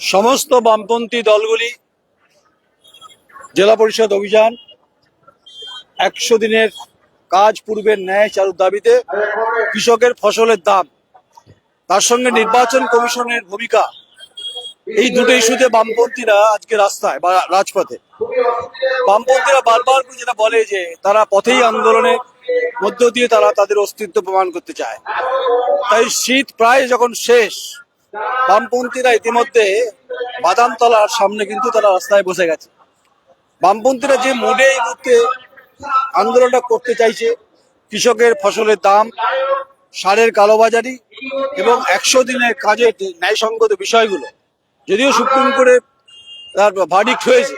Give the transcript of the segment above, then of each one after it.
সমস্ত বামপন্থী দলগুলি জেলা পরিষদ অভিযান 100 দিনের কাজ পূর্বের ন্যায় চালুর দাবিতে কৃষকের ফসলের দাম, তার সঙ্গে নির্বাচন কমিশনের ভূমিকা, এই দুটো ইস্যুতে বামপন্থীরা আজকে রাস্তায় বা রাজপথে। বামপন্থীরা বারবার করে যেটা বলে যে তারা পথেই আন্দোলনের মধ্য দিয়ে তারা তাদের অস্তিত্ব প্রমাণ করতে চায়। তাই শীত প্রায় যখন শেষ, বামপন্থীরা ইতিমধ্যে বাদামতলার সামনে কিন্তু তারা রাস্তায় বসে গেছে। বামপন্থীরা যে মুডে এই মুহূর্তে আন্দোলনটা করতে চাইছে, কৃষকের ফসলের দাম, সারের কালোবাজারি এবং 100 দিনের কাজের ন্যায়সঙ্গত বিষয়গুলো, যদিও সুপ্রিম কোর্টে তার ভার্ডিক্ট হয়েছে,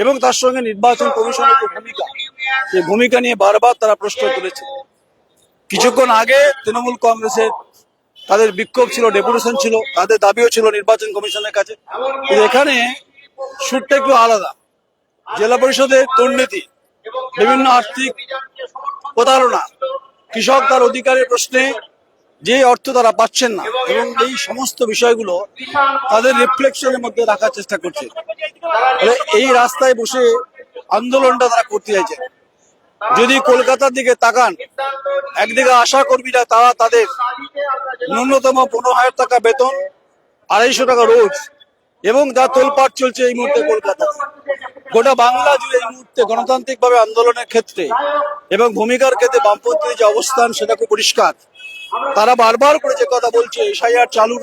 এবং তার সঙ্গে নির্বাচন কমিশনের যে ভূমিকা, সেই ভূমিকা নিয়ে বারবার তারা প্রশ্ন তুলেছে। কিছুক্ষণ আগে তৃণমূল কংগ্রেসের তাদের বিক্ষোভ ছিল, ডেপুটেশন ছিল, তাদের দাবিও ছিল নির্বাচন কমিশনের কাছে। কিন্তু এখানে সুরটা একটু আলাদা। জেলা পরিষদের দুর্নীতি, বিভিন্ন আর্থিক প্রতারণা, কৃষক তার অধিকারের প্রশ্নে যে অর্থ তারা পাচ্ছেন না, এবং এই সমস্ত বিষয়গুলো তাদের রিফ্লেকশনের মধ্যে রাখার চেষ্টা করছে। এই রাস্তায় বসে আন্দোলনটা তারা করতে চাইছে। যদি কলকাতার দিকে তাকান, একদিকে আশা কর্মীরা তারা তাদের ন্যূনতম 15,000 টাকা বেতন, 250 টাকা রোজ, এবং যা তোলপাড় চলছে এই মুহূর্তে কলকাতাতে, গোটা বাংলা জুড়ে এই মুহূর্তে গণতান্ত্রিক ভাবে আন্দোলনের ক্ষেত্রে এবং ভূমিকার ক্ষেত্রে বামপন্থীর যে অবস্থান সেটা খুব পরিষ্কার। তারা বারবার করে যে কথা বলছে, এসআইআর চালুর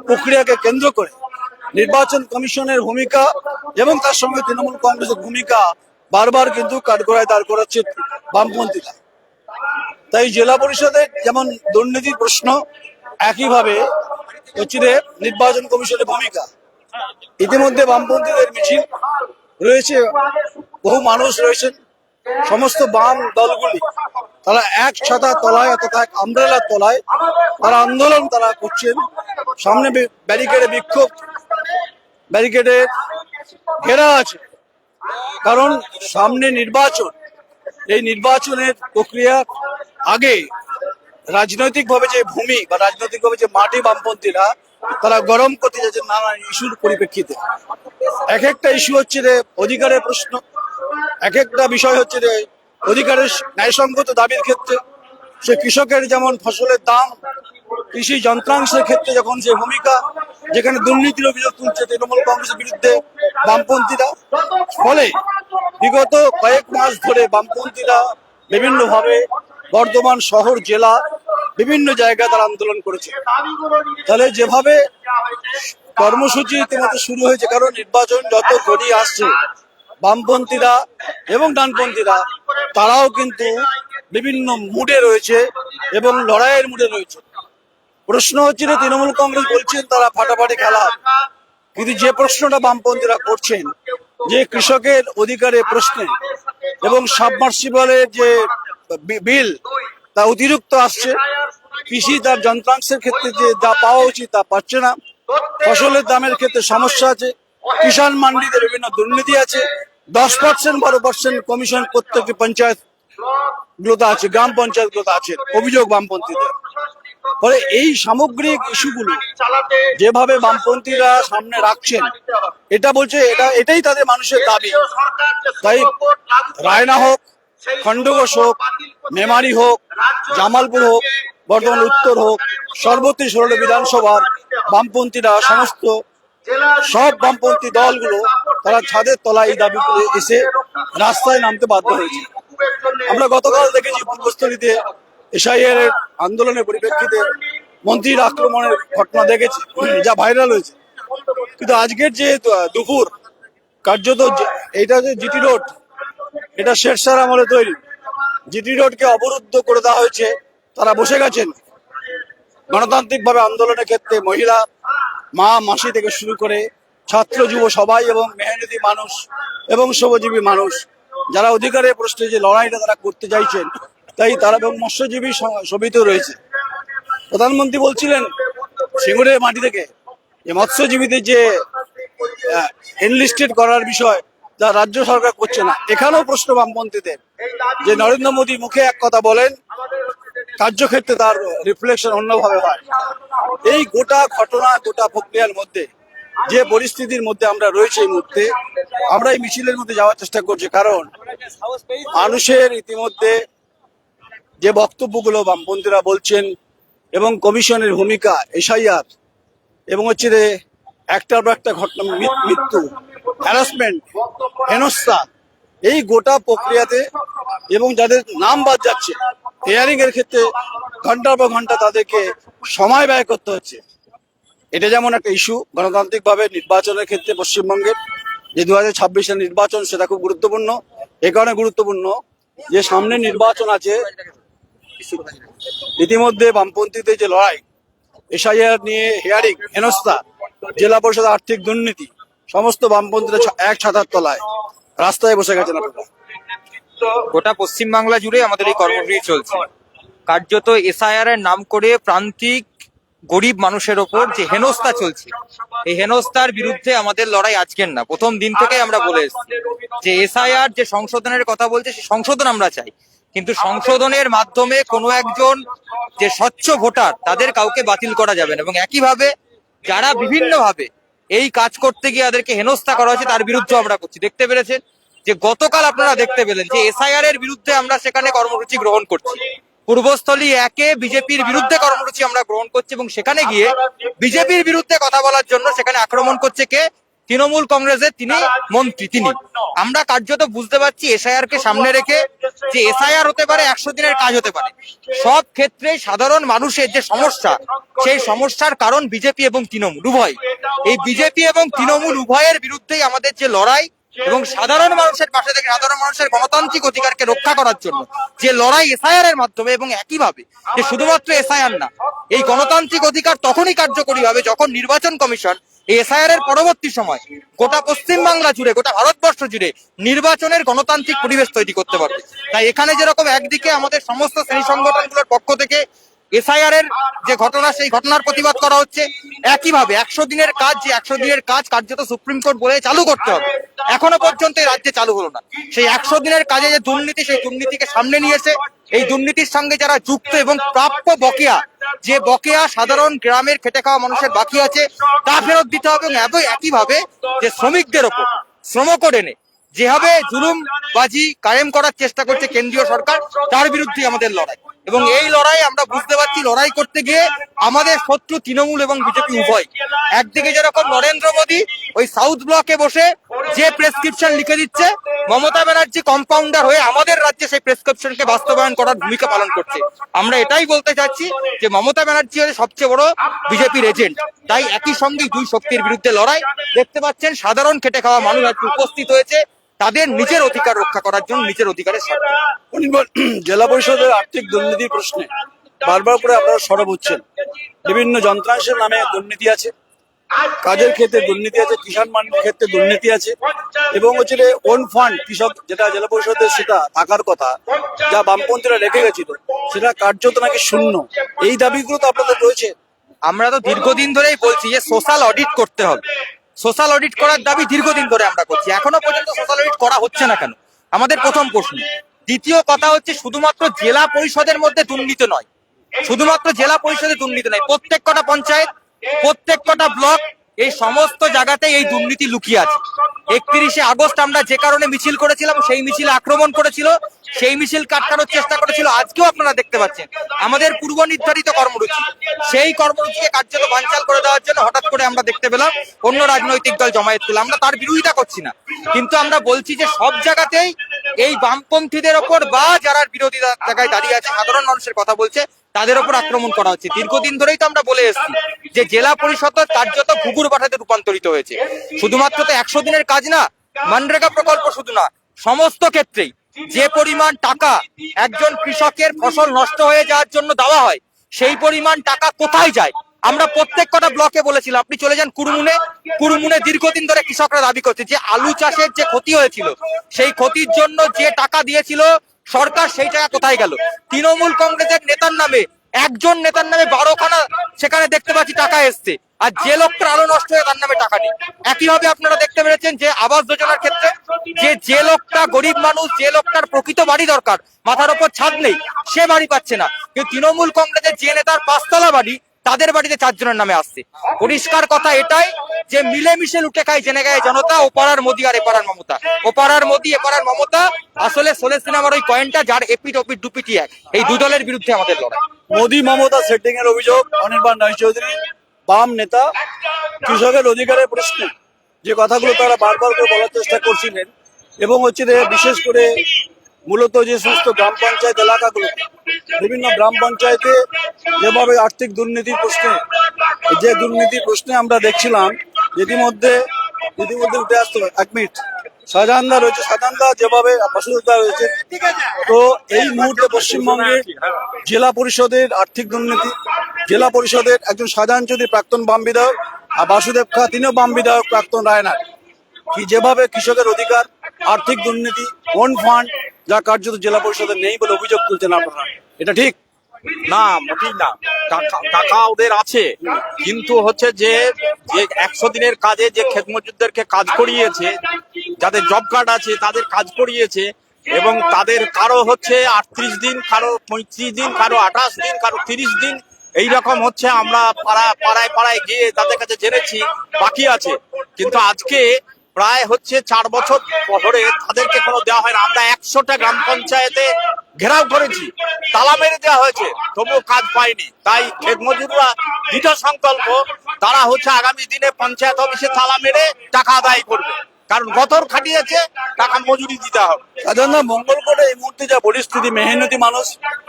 প্রক্রিয়াকে কেন্দ্র করে নির্বাচন কমিশনের ভূমিকা এবং তার সঙ্গে তৃণমূল কংগ্রেসের ভূমিকা বারবার কিন্তু কাঠগড়ায় দাঁড় করাচ্ছে বামপন্থীরা। তাই জেলা পরিষদের যেমন দুর্নীতির প্রশ্ন, একইভাবে হচ্ছে নির্বাচন কমিশনের ভূমিকা। ইতিমধ্যে বামপন্থীদের মিছিল রয়েছে, বহু মানুষ রয়েছেন, সমস্ত বাম দলগুলি তারা এক ছাতার তলায় অর্থাৎ এক আমব্রেলার তলায় তারা আন্দোলন তারা করছেন। সামনে ব্যারিকেডে বিক্ষোভ, ব্যারিকেডে ঘেরা আছে, কারণ সামনে নির্বাচন। এই নির্বাচনের প্রক্রিয়া আগে রাজনৈতিকভাবে যে ভূমি বা রাজনৈতিকভাবে যে মাটি বামপন্থীরা তারা গরম করতে যাচ্ছেন নানা ইস্যুর পরিপ্রেক্ষিতে। এক একটা ইস্যু হচ্ছে যে অধিকারের প্রশ্ন, এক একটা বিষয় হচ্ছে যে অধিকারের ন্যায়সঙ্গত দাবির ক্ষেত্রে, সে কৃষকের যেমন ফসলের দাম, কৃষি যন্ত্রাংশের ক্ষেত্রে যখন যে ভূমিকা, যেখানে দুর্নীতির অভিযোগ তুলছে তৃণমূল কংগ্রেসের বিরুদ্ধে বামপন্থীরা। ফলে বিগত কয়েক মাস ধরে বামপন্থীরা বিভিন্নভাবে বর্ধমান শহর, জেলা, বিভিন্ন জায়গায় তারা আন্দোলন করেছে। তাহলে যেভাবে কর্মসূচি ইতিমধ্যে শুরু হয়েছে, কারণ নির্বাচন যত ঘনিয়ে আসছে, বামপন্থীরা এবং ডানপন্থীরা তারাও কিন্তু বিভিন্ন মুডে রয়েছে এবং লড়াইয়ের মুডে রয়েছে। প্রশ্ন হচ্ছে যে তৃণমূল কংগ্রেস বলছেন তারা ফাটাফাটি খেলা, কিন্তু যে প্রশ্নটা বামপন্থীরা করছেন যে কৃষকের অধিকারের প্রশ্নে এবং সাবমার্সিবলের যে বিল তা অতিরিক্ত আসছে, কৃষি তার যন্ত্রাংশের ক্ষেত্রে যে যা পাওয়া উচিত তা পাচ্ছে না, ফসলের দামের ক্ষেত্রে সমস্যা আছে, কিষাণ মান্ডিতে বিভিন্ন দুর্নীতি আছে, 10% 12% কমিশন প্রত্যেকটি পঞ্চায়েত গুলোতে আছে, গ্রাম পঞ্চায়েত গুলোতে আছে অভিযোগ বামপন্থীদের। ফলে এই সামগ্রিক ইস্যুগুলো যেভাবে বামপন্থীরা সামনে রাখছেন, এটা বলছে এটাই তাদের মানুষের দাবি। তাই রায়না হোক, খণ্ডঘোষ হোক, মেমারি হোক, জামালপুর হোক, বর্ধমান উত্তর হোক, সর্বত্র 16 বিধানসভার বামপন্থীরা সব বামপন্থী দলগুলো তারা ছাদের তলায় এই দাবি করে এসে রাস্তায় নামতে বাধ্য হয়েছে। আমরা গতকাল দেখেছি পূর্বস্থলীতে এসআইআর আন্দোলনের পরিপ্রেক্ষিতে মন্ত্রীর আক্রমণের ঘটনা দেখেছি, যা ভাইরাল হয়েছে। কিন্তু আজকের যে দুপুর, কার্যত এটা যে জিটি রোড, এটা শেরশাহ আমলে তৈরি, জিটি রোডকে অবরুদ্ধ করে দেওয়া হয়েছে। তারা বসে গেছেন গণতান্ত্রিক ভাবে আন্দোলনের ক্ষেত্রে মহিলা, মা, মাসি থেকে শুরু করে ছাত্র, যুব সবাই, এবং মেহনতি মানুষ এবং শ্রমজীবী মানুষ যারা অধিকারের প্রশ্নে যে লড়াইটা তারা করতে চাইছেন, তাই তারা এবং মৎস্যজীবী সমিত রয়েছে। প্রধানমন্ত্রী বলছিলেন সিঙ্গুরের মাটি থেকে যে মৎস্যজীবীদের যে এনলিস্টেড করার বিষয়, যা রাজ্য সরকার করছে না। এখানেও প্রশ্ন বামপন্থীদের যে নরেন্দ্র মোদী মুখে এক কথা বলেন, কার্যক্ষেত্রে তার রিফ্লেকশন অন্যভাবে হয়। এই গোটা ঘটনা, গোটা প্রক্রিয়ার মধ্যে যে পরিস্থিতির মধ্যে আমরা রয়েছে এই মুহূর্তে, আমরা এই মিছিলের মধ্যে যাওয়ার চেষ্টা করছি, কারণ মানুষের ইতিমধ্যে যে বক্তব্যগুলো বামপন্থীরা বলছেন এবং কমিশনের ভূমিকা, এসআইআর এবং হচ্ছে যে একটার পর একটা ঘটনা, মৃত্যু, হ্যারাসমেন্ট, হেনস্থা, এই গোটা প্রক্রিয়াতে এবং যাদের নাম বাদ যাচ্ছে হিয়ারিং এর ক্ষেত্রে ঘন্টার পর ঘন্টা তাদেরকে সময় ব্যয় করতে হচ্ছে। এটা যেমন একটা ইস্যু গণতান্ত্রিক ভাবে নির্বাচনের ক্ষেত্রে পশ্চিমবঙ্গের যে 2026 নির্বাচন, সেটা খুব গুরুত্বপূর্ণ। এ কারণে গুরুত্বপূর্ণ যে সামনে নির্বাচন আছে, ইতিমধ্যে বামপন্থীদের যে লড়াই, এসআইআর নিয়ে হিয়ারিং, হেনস্থা, জেলা পরিষদ আর্থিক দুর্নীতি, সমস্ত বামপন্থীরা এক ছাতার তলায় রাস্তায় বসে গেছেন। আপনারা গোটা পশ্চিমবাংলা জুড়ে আমাদের এই কর্মসূচি চলছে। কার্যত এসআইআর এর নাম করে প্রান্তিক গরিব মানুষের ওপর যে হেনস্থা চলছে, এই হেনস্থার বিরুদ্ধে আমাদের লড়াই আজকের না, প্রথম দিন থেকে আমরা বলে এসেছি যে এসআইআর যে সংশোধনের কথা বলছে, সেই সংশোধন আমরা চাই, কিন্তু সংশোধনের মাধ্যমে কোনো একজন যে স্বচ্ছ ভোটার তাদের কাউকে বাতিল করা যাবে না। এবং একইভাবে যারা বিভিন্নভাবে এই কাজ করতে গিয়ে তাদেরকে হেনস্থা করা হয়েছে তার বিরুদ্ধে আমরা করছি। দেখতে পেরেছেন যে গতকাল আপনারা দেখতে পেলেন যে এসআইআর এর বিরুদ্ধে আমরা সেখানে কর্মসূচি গ্রহণ করছি। পূর্বস্থলী 1-এ বিজেপির বিরুদ্ধে কর্মসূচি আমরা গ্রহণ করছি এবং সেখানে গিয়ে বিজেপির বিরুদ্ধে কথা বলার জন্য সেখানে আক্রমণ করছে কে? তৃণমূল কংগ্রেসের তিনি মন্ত্রী। তিনি, আমরা কার্যত বুঝতে পারছি এসআইআর কে সামনে রেখে যে এসআইআর হতে পারে 100 দিনের কাজ হতে পারে, সব ক্ষেত্রে সাধারণ মানুষের যে সমস্যা, সেই সমস্যার কারণ বিজেপি এবং তৃণমূল উভয়। এই বিজেপি এবং তৃণমূল উভয়ের বিরুদ্ধেই আমাদের যে লড়াই এবং সাধারণ মানুষের পাশে থেকে সাধারণ মানুষের গণতান্ত্রিক অধিকারকে রক্ষা করার জন্য যে লড়াই এসআইআর এর মাধ্যমে, এবং একইভাবে যে শুধুমাত্র এসআইআর না, এই গণতান্ত্রিক অধিকার তখনই কার্যকরী হবে যখন নির্বাচন কমিশন এই এসআইআর এর পরবর্তী সময় গোটা পশ্চিমবাংলা জুড়ে, গোটা ভারতবর্ষ জুড়ে নির্বাচনের গণতান্ত্রিক পরিবেশ তৈরি করতে পারবে। তাই এখানে যেরকম একদিকে আমাদের সমস্ত শ্রেণী সংগঠনগুলোর পক্ষ থেকে এসআইআর এর যে ঘটনা, সেই ঘটনার প্রতিবাদ করা হচ্ছে, একইভাবে 100 দিনের কাজ, যে 100 দিনের কাজ কার্যত সুপ্রিম কোর্ট বলে চালু করতে হবে, এখনো পর্যন্ত এই রাজ্যে চালু হলো না। সেই 100 দিনের কাজে যে দুর্নীতি, সেই দুর্নীতিকে সামনে নিয়েছে, এই দুর্নীতির সঙ্গে যারা যুক্ত এবং প্রাপ্য বকেয়া, যে বকেয়া সাধারণ গ্রামের খেটে খাওয়া মানুষের বাকি আছে, তা ফেরত দিতে হবে। এবং একইভাবে যে শ্রমিকদের ওপর শ্রম কোড এনে যেভাবে জুলুমবাজি কায়েম করার চেষ্টা করছে কেন্দ্রীয় সরকার, তার বিরুদ্ধে আমাদের লড়াই। এবং এই লড়াই আমরা বুঝতে পারছি, লড়াই করতে গিয়ে আমাদের শত্রু তৃণমূল এবং বিজেপি উভয়। একদিকে যেরকম নরেন্দ্র মোদী ওই সাউথ ব্লকে বসে যে প্রেসক্রিপশন লিখে দিচ্ছে, মমতা ব্যানার্জি কম্পাউন্ডার হয়ে আমাদের রাজ্যে সেই প্রেসক্রিপশনকে বাস্তবায়ন করার ভূমিকা পালন করছে। আমরা এটাই বলতে চাচ্ছি যে মমতা ব্যানার্জি হচ্ছে সবচেয়ে বড় বিজেপির এজেন্ট। তাই একই সঙ্গে দুই শক্তির বিরুদ্ধে লড়াই। দেখতে পাচ্ছেন সাধারণ খেটে খাওয়া মানুষ আজকে উপস্থিত হয়েছে তাদের নিজের অধিকার রক্ষা করার জন্য, নিজের অধিকারের স্বার্থে। জেলা পরিষদের আর্থিক দুর্নীতির প্রশ্নে বারবার করে আপনারা সরব হচ্ছেন। বিভিন্ন যন্ত্রাংশের নামে দুর্নীতি আছে, কাজের ক্ষেত্রে দুর্নীতি আছে, কিষাণ মান্ডির ক্ষেত্রে দুর্নীতি আছে, এবং হচ্ছে ওন ফান্ড কৃষক যেটা জেলা পরিষদের সেটা থাকার কথা, যা বামপন্থীরা রেখে গেছিল, সেটা কার্যত নাকি শূন্য। এই দাবিগুলো তো আপনাদের রয়েছে। আমরা তো দীর্ঘদিন ধরেই বলছি যে সোশ্যাল অডিট করতে হবে। সোশ্যাল অডিট করার দাবি দীর্ঘদিন ধরে আমরা করছি, এখনো পর্যন্ত সোশ্যাল অডিট করা হচ্ছে না কেন, আমাদের প্রথম প্রশ্ন। দ্বিতীয় কথা হচ্ছে, শুধুমাত্র জেলা পরিষদের মধ্যে দুর্নীতি নয়, শুধুমাত্র জেলা পরিষদে দুর্নীতি নয়, প্রত্যেক কটা পঞ্চায়েত, প্রত্যেক কটা ব্লক, এই সমস্ত জায়গাতে এই দুর্নীতি লুকিয়ে আছে। 31শে আগস্ট আমরা যে কারণে মিছিল করেছিলাম, সেই মিছিলে আক্রমণ করেছিল, সেই মিছিল আটকানোর চেষ্টা করেছিল। আজকেও আপনারা দেখতে পাচ্ছেন আমাদের পূর্ব নির্ধারিত কর্মসূচি, সেই কর্মসূচিকে কার্যত বানচাল করে দেওয়ার জন্য হঠাৎ করে আমরা দেখতে পেলাম অন্য রাজনৈতিক দল জমায়েত করলো। আমরা তার বিরোধিতা করছি না, কিন্তু আমরা বলছি যে সব জায়গাতেই এই বামপন্থীদের ওপর বা যারা বিরোধী জায়গায় দাঁড়িয়ে আছে, সাধারণ মানুষের কথা বলছে, তাদের ওপর আক্রমণ করা হচ্ছে। দীর্ঘদিন ধরেই তো আমরা বলে এসেছি যে জেলা পরিষদ কার্যত ঘুঘুর বাটাতে রূপান্তরিত হয়েছে। শুধুমাত্র তো 100 দিনের কাজ না, মনরেগা প্রকল্প শুধু না, সমস্ত ক্ষেত্রেই যে পরিমাণ টাকা একজন কৃষকের ফসল নষ্ট হয়ে যাওয়ার জন্য দেওয়া হয়, সেই পরিমাণ টাকা কোথায় যায় আমরা প্রত্যেক কটা ব্লকে বলেছিলাম। আপনি চলে যান কুরুমুনে দীর্ঘদিন ধরে কৃষকরা দাবি করছে যে আলু চাষের যে ক্ষতি হয়েছিল, সেই ক্ষতির জন্য যে টাকা দিয়েছিল সরকার, সেই টাকা কোথায় গেল? তৃণমূল কংগ্রেসের নেতার নামে, একজন নেতার নামে 12খানা সেখানে দেখতে পাচ্ছি টাকা এসছে, আর যে লোকটার আলো নষ্ট হয়ে তার নামে টাকা নেই। একইভাবে আপনারা দেখতে পেরেছেন যে আবাস যোজনার ক্ষেত্রে যে লোকটা গরিব মানুষ, যে লোকটার প্রকৃত বাড়ি দরকার, মাথার উপর ছাদ নেই, সে বাড়ি পাচ্ছে না। কিন্তু তৃণমূল কংগ্রেসের যে নেতার 5তলা বাড়ি, তাদের বাড়িতে 4 জনের নামে আসছে। পরিষ্কার কথা এটাই যে মিলেমিশে লুটে খায় জেনে গায়ে জনতা, ও পাড়ার মোদি আর এপাড়ার মমতা, ও পাড়ার মোদি এপাড়ার মমতা। আসলে শোলে সিনেমার ওই কয়েনটা যার এপিট ওপিট দুপিটি এক, এই দু দলের বিরুদ্ধে আমাদের লড়াই। মোদি মমতা সেটিং এর অভিযোগ অনির্বাণ রায়চৌধুরী বাম নেতা কৃষকের অধিকারের প্রশ্নে যে কথাগুলো তারা বারবার করে বলার চেষ্টা করছিলেন, এবং হচ্ছে যে বিশেষ করে মূলত যে সমস্ত গ্রাম পঞ্চায়েত এলাকাগুলো, বিভিন্ন গ্রাম পঞ্চায়েতে যেভাবে আর্থিক দুর্নীতির প্রশ্নে আমরা দেখছিলাম ইতিমধ্যে উঠে আসতে হবে। 1 মিনিট, শাহজাহানদা রয়েছে, শাহজাহানদা যেভাবে বাসুদেবদা রয়েছে, তো এই মুহূর্তে পশ্চিমবঙ্গে জেলা পরিষদের আর্থিক দুর্নীতি, জেলা পরিষদের একজন শাহজাহান চৌধুরী প্রাক্তন বাম বিধায়ক, আর বাসুদেব খা তিনিও বাম বিধায়ক, প্রাক্তন রায়না, কি যেভাবে কৃষকের অধিকার, আর্থিক দুর্নীতি, ওন ফান্ড যা কার্যত জেলা পরিষদের নেই বলে অভিযোগ তুলছেন আপনারা, এটা ঠিক? না, মোটেই না। টাকা ওদের আছে, কিন্তু হচ্ছে যে 100 দিনের কাজে যে ক্ষেত মজুরদেরকে কাজ করিয়েছে, যাদের জব কার্ড আছে তাদের কাজ করিয়েছে, এবং তাদের কারো হচ্ছে 38 দিন, কারো 35 দিন, কারো 28 দিন, কারো 30 দিন, এইরকম হচ্ছে। আমরা পাড়ায় গিয়ে তাদের কাছে জেনেছি বাকি আছে, কিন্তু আজকে প্রায় হচ্ছে 4 বছর ধরে তাদেরকে কোনো দেওয়া হয় না। আমরা 100টা গ্রাম পঞ্চায়েতে ঘেরাও করেছি, তালা মেরে দেওয়া হয়েছে, তবুও কাজ পায়নি। তাই ক্ষেত মজুররা দৃঢ় সংকল্প, তারা হচ্ছে আগামী দিনে পঞ্চায়েত অফিসে তালা মেরে টাকা আদায় করবে, কারণ গতর খাটিয়েছে, টাকা মজুরি দিতে হবে। সাধারণত মঙ্গলকোটে এই মুহূর্তে যা পরিস্থিতি, মেহনতি মানুষ,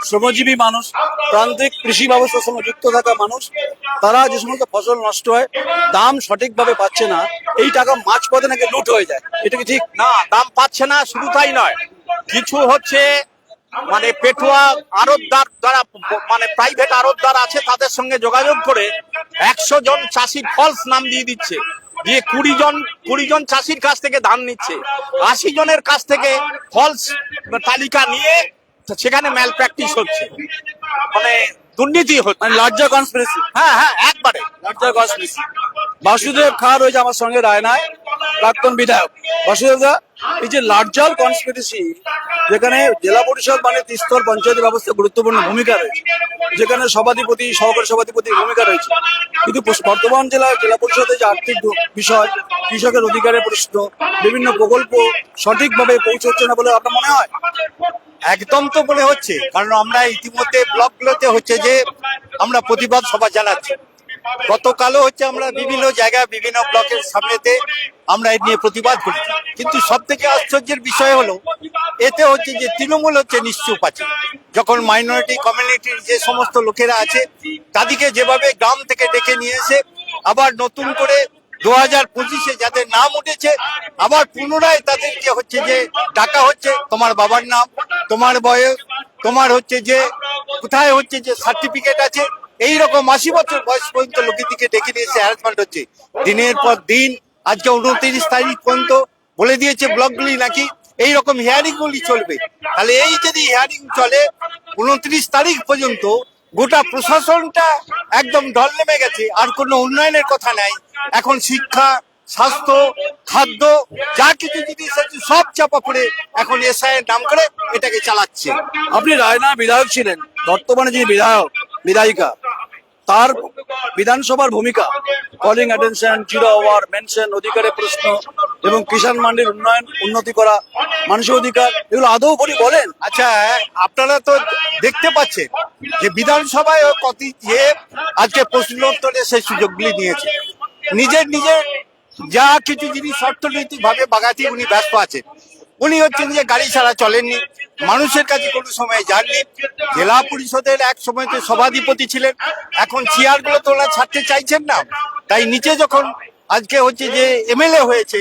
শ্রমজীবী মানুষ, প্রান্তিক কৃষি ব্যবস্থার সঙ্গে যুক্ত থাকা মানুষ, তারা যে সমস্ত ফসল নষ্ট হয়, দাম সঠিকভাবে পাচ্ছে না, এই টাকা মাঝপথে নাকি লুট হয়ে যায়, এটা কি ঠিক? না, দাম পাচ্ছে না, শুধু তাই নয়, কিছু হচ্ছে মানে পেটুয়া আড়তদার যারা মানে প্রাইভেট আড়তদার আছে, তাদের সঙ্গে যোগাযোগ করে 100 জন চাষির ফলস নাম দিয়ে দিচ্ছে, দিয়ে 20 জন চাষির কাছ থেকে ধান নিচ্ছে, 80 জনের কাছ থেকে ফলস তালিকা নিয়ে সেখানে ম্যাল প্র্যাকটিস হচ্ছে, মানে দুর্নীতি হচ্ছে, মানে লার্জার কনস্পিরেসি। হ্যাঁ, একবারে। Larger conspiracy. বাসুদেব খা রয়েছে আমার সঙ্গে, রায়নায় প্রাক্তন বিধায়ক। বাসুদেব দা, এই যে লার্জার কনস্পিরেসি, যেখানে জেলা পরিষদ মানে ত্রিস্তর পঞ্চায়েত ব্যবস্থা গুরুত্বপূর্ণ ভূমিকা রয়েছে, যেখানে সভাধিপতি, সহকারী সভাধিপতির ভূমিকা রয়েছে, কিন্তু বর্তমান জেলা পরিষদের যে আর্থিক বিষয়, কৃষকের অধিকারের প্রশ্ন, বিভিন্ন প্রকল্প সঠিকভাবে পৌঁছচ্ছে না বলে আপনার মনে হয়? একদম তো মনে হচ্ছে, কারণ আমরা ইতিমধ্যে ব্লকগুলোতে হচ্ছে যে আমরা প্রতিবাদ সভা জানাচ্ছি। গতকালও হচ্ছে আমরা বিভিন্ন জায়গায় বিভিন্ন ব্লকের সামনেতে আমরা এ নিয়ে প্রতিবাদ করেছি, কিন্তু সব থেকে আশ্চর্যের বিষয় হলো এতে হচ্ছে যে তৃণমূল হচ্ছে নিশ্চুপ আছে। যখন মাইনরিটি কমিউনিটির যে সমস্ত লোকেরা আছে তাদেরকে যেভাবে গ্রাম থেকে ডেকে নিয়ে এসে আবার নতুন করে 2025-এ যাদের নাম উঠেছে আবার পুনরায় তাদেরকে হচ্ছে যে ডাকা হচ্ছে, তোমার বাবার নাম, তোমার বয়স, তোমার হচ্ছে যে কোথায় হচ্ছে যে সার্টিফিকেট আছে, এইরকম 80 বছর বয়স পর্যন্ত লোকেদিকে ডেকে নিয়ে এসে হ্যারাসমেন্ট হচ্ছে দিনের পর দিন। আজকে 29 তারিখ পর্যন্ত বলে দিয়েছে ব্লকগুলি নাকি এইরকম হিয়ারিং গুলি চলবে। তাহলে এই যদি হিয়ারিং চলে 29 তারিখ পর্যন্ত, গোটা প্রশাসনটা একদম ঢল নেমে গেছে, আর কোনো উন্নয়নের কথা নাই। এখন শিক্ষা, স্বাস্থ্য, খাদ্য যা কিছু জিনিস আছে সব চাপা পড়ে এখন এসআইয়ের নাম করে এটাকে চালাচ্ছে। আপনি রায়না বিধায়ক ছিলেন, বর্তমানে যিনি বিধায়িকা, তার বিধানসভার ভূমিকা, calling attention, zero hour, mention, অধিকারের প্রশ্ন এবং কিষাণ মান্ডির উন্নতি করা, মানুষের অধিকার, এগুলো আদৌ বলেন? আচ্ছা, আপনারা তো দেখতে পাচ্ছেন যে বিধানসভায় কত যে আজকে প্রশ্নোত্তরে সেই সুযোগগুলি নিয়েছে, নিজের যা কিছু জিনিস অর্থনৈতিক ভাবে বাগাতে উনি ব্যস্ত আছেন। উনি হচ্ছেন যে গাড়ি ছাড়া চলেননি, মানুষের কাছে কোনো সময় যাননি। জেলা পরিষদের এক সময়তে সভাধিপতি ছিলেন, এখন চেয়ারগুলো তো ওরা ছাড়তে চাইছেন না। তাই নিচে যখন আজকে হচ্ছে যে এমএলএ হয়েছে,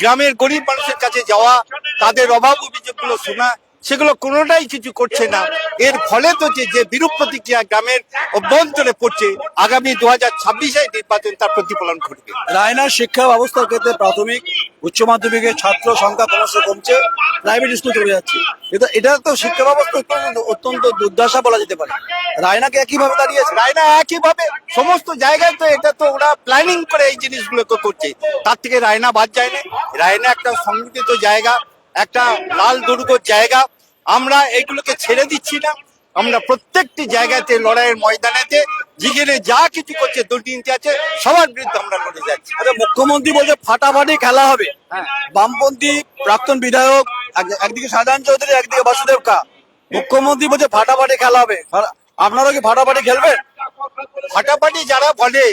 গ্রামের গরিব মানুষের কাছে যাওয়া, তাদের অভাব অভিযোগগুলো শোনা, সেগুলো কোনোটাই কিছু করছে না। এর ফলে তো যে বিরূপ প্রতিক্রিয়া গ্রামের অভ্যন্তরে পড়ছে, আগামী 2026-এ নির্বাচন তার প্রতিফলন ঘটবে। রায়নার শিক্ষা ব্যবস্থার ক্ষেত্রে প্রাথমিক, উচ্চ মাধ্যমিকের ছাত্র সংখ্যা ক্রমশ কমছে, প্রাইভেট স্কুল চলে যাচ্ছে, এটা তো শিক্ষা ব্যবস্থা অত্যন্ত দুর্দশা বলা যেতে পারে। রায়নাকে একইভাবে দাঁড়িয়েছে, রায়না একইভাবে সমস্ত জায়গায় তো এটা তো ওরা প্ল্যানিং করে এই জিনিসগুলোকে করছে, তার থেকে রায়না বাদ যায় না। রায়না একটা সংগঠিত জায়গা, একটা লাল দুর্গর জায়গা। আমরা এইগুলোকে ছেড়ে দিচ্ছি না, আমরা প্রত্যেকটি জায়গাতে লড়াইয়ের ময়দানেতে যেখানে যা কিছু করছে দুর্নীতি আছে সবার বিরুদ্ধে আমরা লড়ে যাচ্ছি। আচ্ছা, মুখ্যমন্ত্রী বলছে ফাটাফাটি খেলা হবে, বামপন্থী প্রাক্তন বিধায়ক একদিকে শাহজাহান চৌধুরী একদিকে বাসুদেব কা, মুখ্যমন্ত্রী বলছে ফাটাফাটি খেলা হবে, আপনারা কি ফাটাফাটি খেলবেন? ফাটাফাটি যারা বলে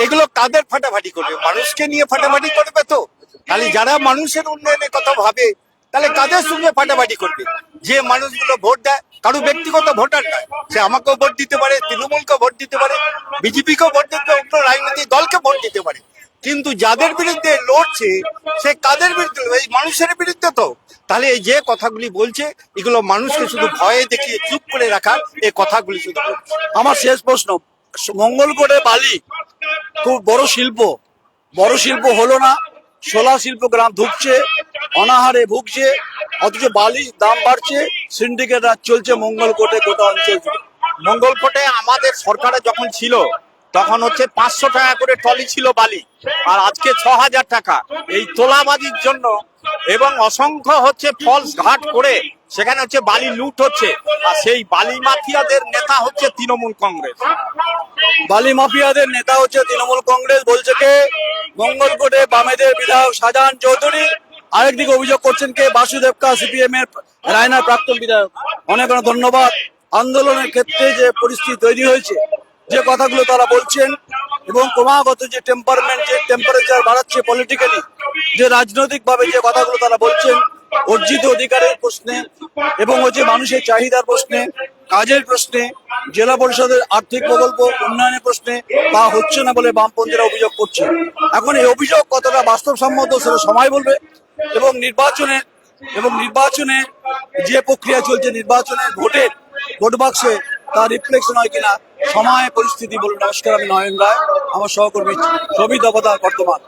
এগুলো কাদের ফাটাফাটি করবে? মানুষকে নিয়ে ফাটাফাটি করবে তো? তাহলে যারা মানুষের উন্নয়নের কথা ভাবে তাহলে কাদের সঙ্গে ফাটাফাটি করবে? যে মানুষগুলো ভোট দেয় কারো ব্যক্তিগত ভোটার নয়, সে আমাকেও ভোট দিতে পারে, তৃণমূলকে ভোট দিতে পারে, বিজেপিকেও ভোট দিতে পারে, অন্য রাজনৈতিক দলকে ভোট দিতে পারে, কিন্তু যাদের বিরুদ্ধে লড়ছে সে কাদের বিরুদ্ধে? এই মানুষের বিরুদ্ধে তো। তাহলে এই যে কথাগুলি বলছে এগুলো মানুষকে শুধু ভয়ে দেখিয়ে চুপ করে রাখার এই কথাগুলি শুধু বলছে। আমার শেষ প্রশ্ন, মঙ্গলকোটে বালি খুব বড় শিল্প হলো না, সোলা শিল্প গ্রাম ঢুকছে, অনাহারে ভুগছে, অথচ বালির দাম বাড়ছে, সিন্ডিকেট রাজ চলছে মঙ্গলকোটে গোটা অঞ্চল জুড়ে। মঙ্গলকোটে আমাদের সরকারে যখন ছিল তখন হচ্ছে 500 টাকা করে ট্রলি ছিল বালি, আর আজকে 6000 টাকা। এই তোলাবাজির জন্য এবং অসংখ্য হচ্ছে ফলস ঘাট করে সেখানে হচ্ছে বালি লুট হচ্ছে, আর সেই বালি মাফিয়াদের নেতা হচ্ছে তৃণমূল কংগ্রেস। বালি মাফিয়াদের নেতা হচ্ছে তৃণমূল কংগ্রেস, বলছে কে? মঙ্গলকোটে বামেদের বিধায়ক শাহজাহান চৌধুরী। আরেকদিকে অভিযোগ করছেন কে? বাসুদেব কা, সিপিএম এর রায়নার প্রাক্তন বিধায়ক। অনেক অনেক ধন্যবাদ। আন্দোলনের ক্ষেত্রে যে পরিস্থিতি তৈরি হয়েছে, যে কথাগুলো তারা বলছেন, এবং ক্রমাগত যে টেম্পারেচার বাড়াচ্ছে পলিটিক্যালি, যে রাজনৈতিক ভাবে যে কথাগুলো তারা বলছেন, অর্জিত অধিকারের প্রশ্নে এবং হচ্ছে মানুষের চাহিদার প্রশ্নে, কাজের প্রশ্নে, জেলা পরিষদের আর্থিক প্রকল্প উন্নয়নের প্রশ্নে তা হচ্ছে না বলে বামপন্থীরা অভিযোগ করছে। এখন এই অভিযোগ কতটা বাস্তবসম্মত সেটা সময় বলবে, এবং নির্বাচনে যে প্রক্রিয়া চলছে, নির্বাচনের ভোট বাক্সে তার রিফ্লেকশন হয় কিনা সময় পরিস্থিতি বলবে। নমস্কার, আমি নয়ন রায়, আমার সহকর্মী ছবি দবদার বর্তমান।